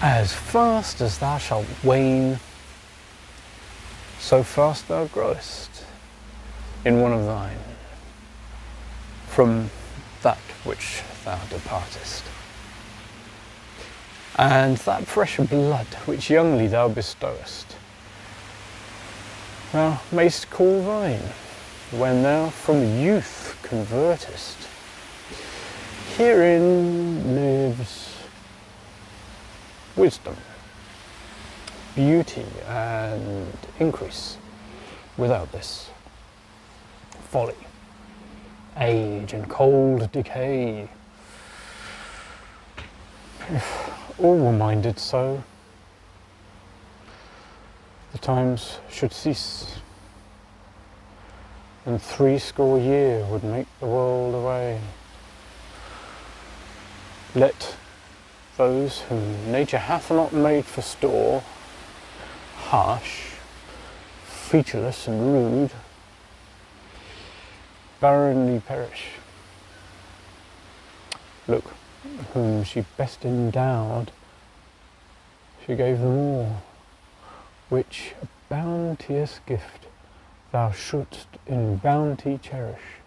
As fast as thou shalt wane, so fast thou growest in one of thine, from that which thou departest. And that fresh blood which youngly thou bestowest, thou mayst call thine, when thou from youth convertest. Herein lives wisdom, beauty, and increase. Without this, folly, age, and cold decay. If all were minded so, the times should cease, and 70 years would make the world away. Let those whom nature hath not made for store, harsh, featureless, and rude, barrenly perish. Look, whom she best endowed, she gave them all, which a bounteous gift thou shouldst in bounty cherish.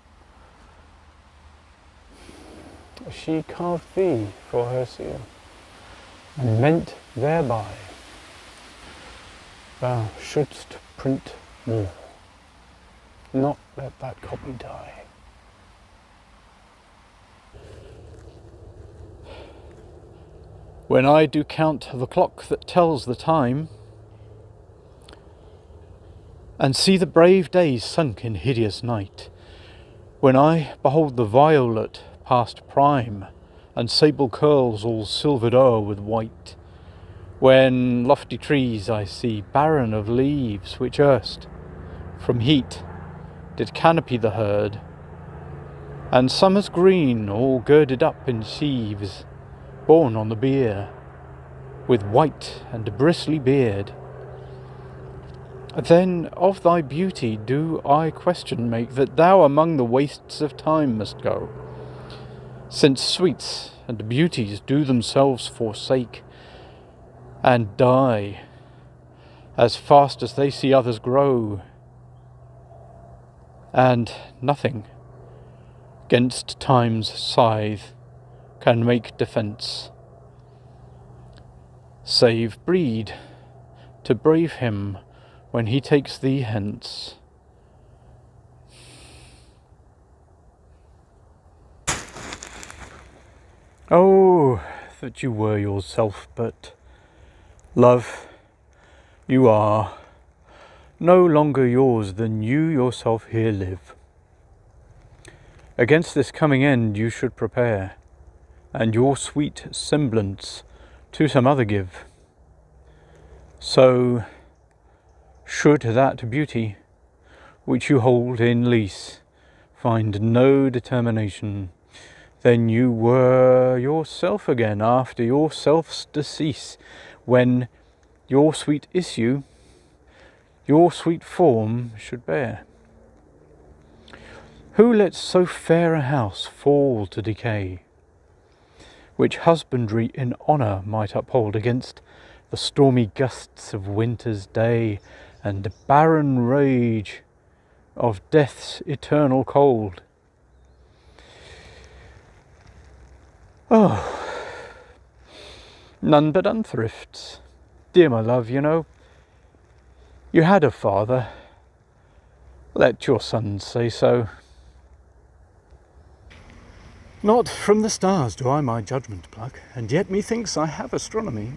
She carved thee for her seal, and meant thereby thou shouldst print more, not let that copy die. When I do count the clock that tells the time, and see the brave days sunk in hideous night, when I behold the violet past prime, and sable curls all silvered o'er with white, when lofty trees I see barren of leaves, which erst from heat did canopy the herd, and summer's green all girded up in sheaves, borne on the bier, with white and bristly beard, then of thy beauty do I question make, that thou among the wastes of time must go, since sweets and beauties do themselves forsake, and die as fast as they see others grow, and nothing 'gainst time's scythe can make defence, save breed to brave him when he takes thee hence. Oh, that you were yourself, but, love, you are no longer yours than you yourself here live. Against this coming end you should prepare, and your sweet semblance to some other give. So should that beauty which you hold in lease find no determination, then you were yourself again after your self's decease, when your sweet issue, your sweet form should bear. Who lets so fair a house fall to decay, which husbandry in honour might uphold against the stormy gusts of winter's day, and barren rage of death's eternal cold? Oh, none but unthrifts. Dear my love, you know, you had a father. Let your sons say so. Not from the stars do I my judgment pluck, and yet methinks I have astronomy,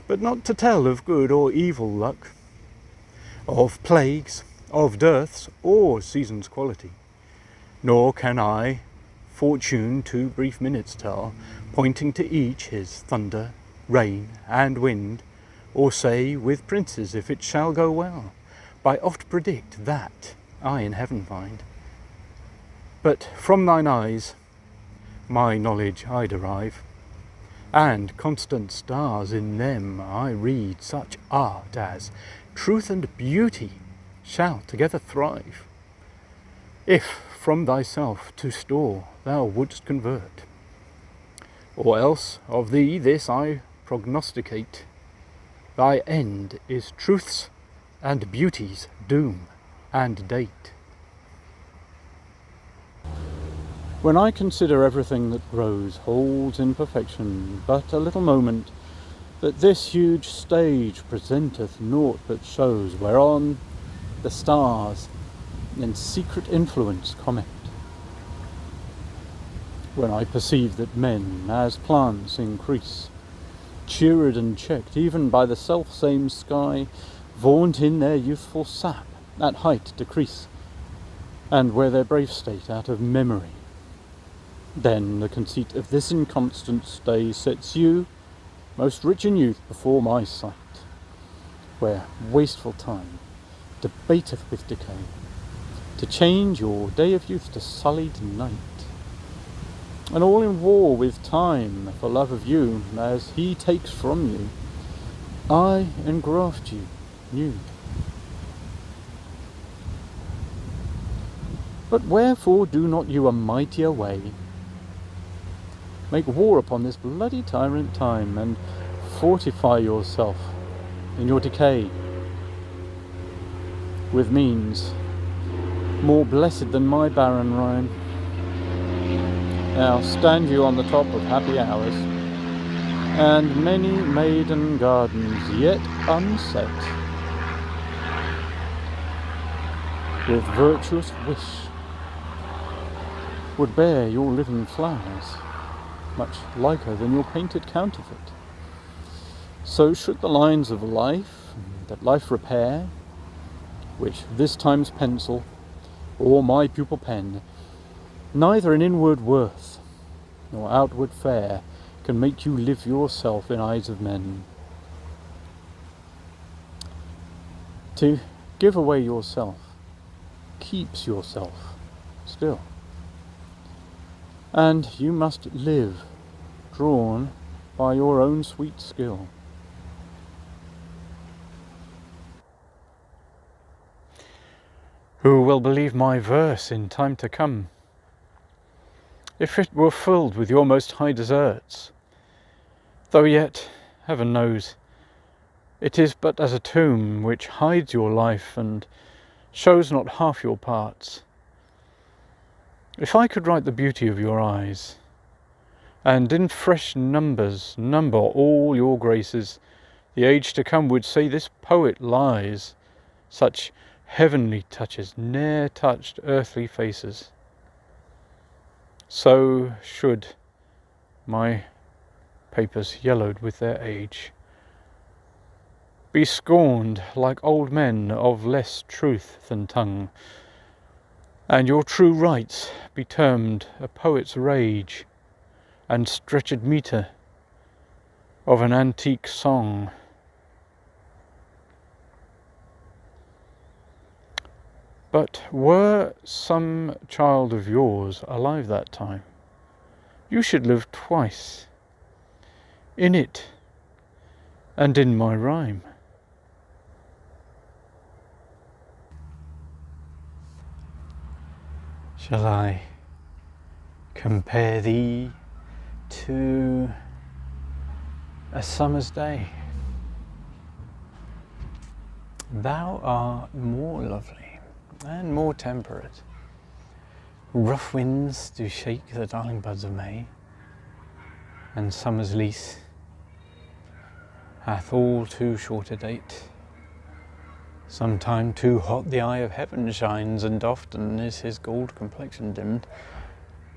but not to tell of good or evil luck, of plagues, of dearths, or seasons' quality. Nor can I fortune 2 brief minutes tell, pointing to each his thunder, rain, and wind, or say with princes if it shall go well, by oft predict that I in heaven find. But from thine eyes my knowledge I derive, and constant stars in them I read such art as truth and beauty shall together thrive, if from thyself to store thou wouldst convert. Or else of thee this I prognosticate. Thy end is truth's and beauty's doom and date. When I consider everything that grows holds in perfection but a little moment, that this huge stage presenteth naught but shows, whereon the stars in secret influence comment. When I perceive that men, as plants increase, cheered and checked even by the self-same sky, vaunt in their youthful sap, at height decrease, and wear their brave state out of memory, then the conceit of this inconstant stay sets you, most rich in youth, before my sight, where wasteful time debateth with decay, to change your day of youth to sullied night, and all in war with time for love of you, as he takes from you, I engraft you new. But wherefore do not you a mightier way make war upon this bloody tyrant time, and fortify yourself in your decay with means more blessed than my barren rhyme? Now stand you on the top of happy hours, and many maiden gardens yet unset, with virtuous wish would bear your living flowers, much liker than your painted counterfeit. So should the lines of life, that life repair, which this time's pencil, or my pupil pen, neither in inward worth, nor outward fare, can make you live yourself in eyes of men. To give away yourself keeps yourself still, and you must live drawn by your own sweet skill. Who will believe my verse in time to come, if it were filled with your most high deserts? Though yet, heaven knows, it is but as a tomb which hides your life and shows not half your parts. If I could write the beauty of your eyes, and in fresh numbers number all your graces, the age to come would say this poet lies. Such heavenly touches ne'er touched earthly faces. So should my papers, yellowed with their age, be scorned like old men of less truth than tongue, and your true rights be termed a poet's rage, and stretched metre of an antique song. But were some child of yours alive that time, you should live twice, in it and in my rhyme. Shall I compare thee to a summer's day? Thou art more lovely and more temperate. Rough winds do shake the darling buds of May, and summer's lease hath all too short a date. Sometime too hot the eye of heaven shines, and often is his gold complexion dimmed,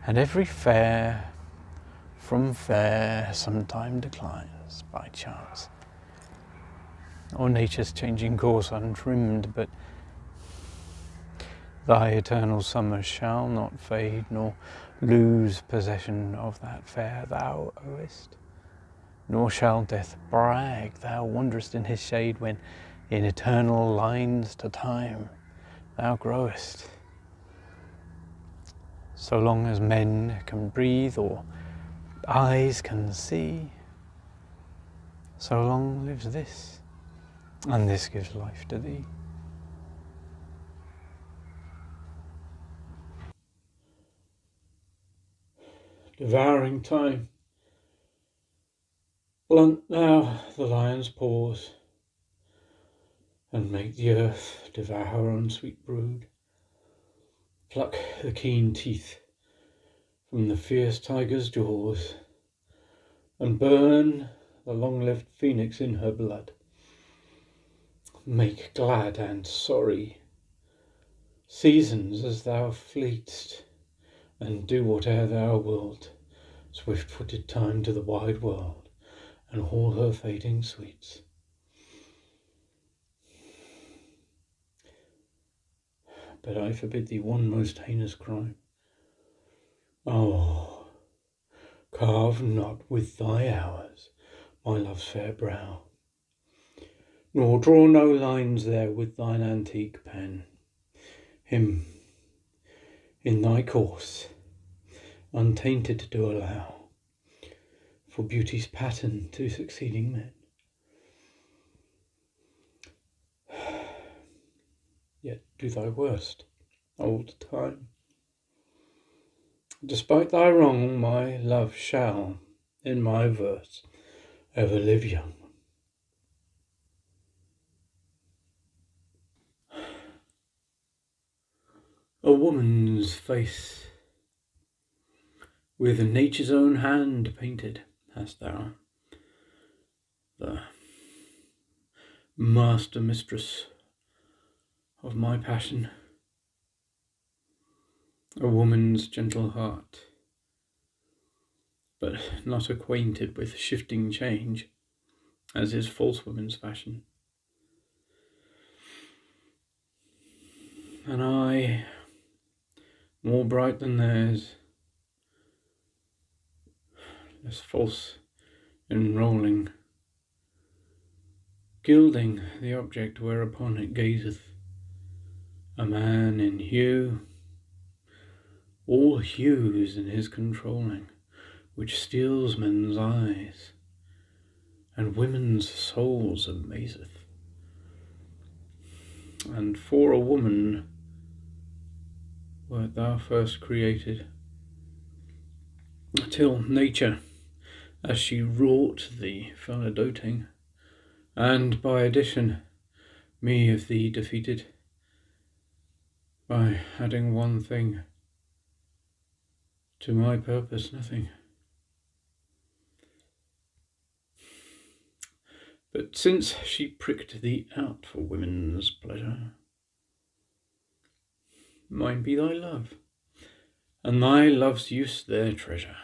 and every fair from fair sometime declines by chance, or nature's changing course untrimmed. But thy eternal summer shall not fade, nor lose possession of that fair thou owest, nor shall death brag thou wanderest in his shade, when in eternal lines to time thou growest. So long as men can breathe or eyes can see, so long lives this, and this gives life to thee. Devouring time, Blunt now the lion's paws, and make the earth devour her own sweet brood. Pluck the keen teeth from the fierce tiger's jaws, and burn the long-lived phoenix in her blood. Make glad and sorry seasons as thou fleet'st, and do whate'er thou wilt, swift-footed time to the wide world, and all her fading sweets. But I forbid thee one most heinous crime. Oh, carve not with thy hours my love's fair brow, nor draw no lines there with thine antique pen. Him in thy course untainted do allow, for beauty's pattern to succeeding men. Yet do thy worst, old time. Despite thy wrong, my love shall, in my verse, ever live young. A woman's face, with nature's own hand painted, hast thou, the master mistress of my passion. A woman's gentle heart, but not acquainted with shifting change, as is false woman's fashion. An eye more bright than theirs, less false enrolling, gilding the object whereupon it gazeth. A man in hue, all hues in his controlling, which steals men's eyes, and women's souls amazeth. And for a woman wert thou first created, till nature, as she wrought thee, fell a doting, and by addition me of thee defeated, by adding one thing to my purpose nothing. But since she pricked thee out for women's pleasure, mine be thy love, and thy love's use their treasure.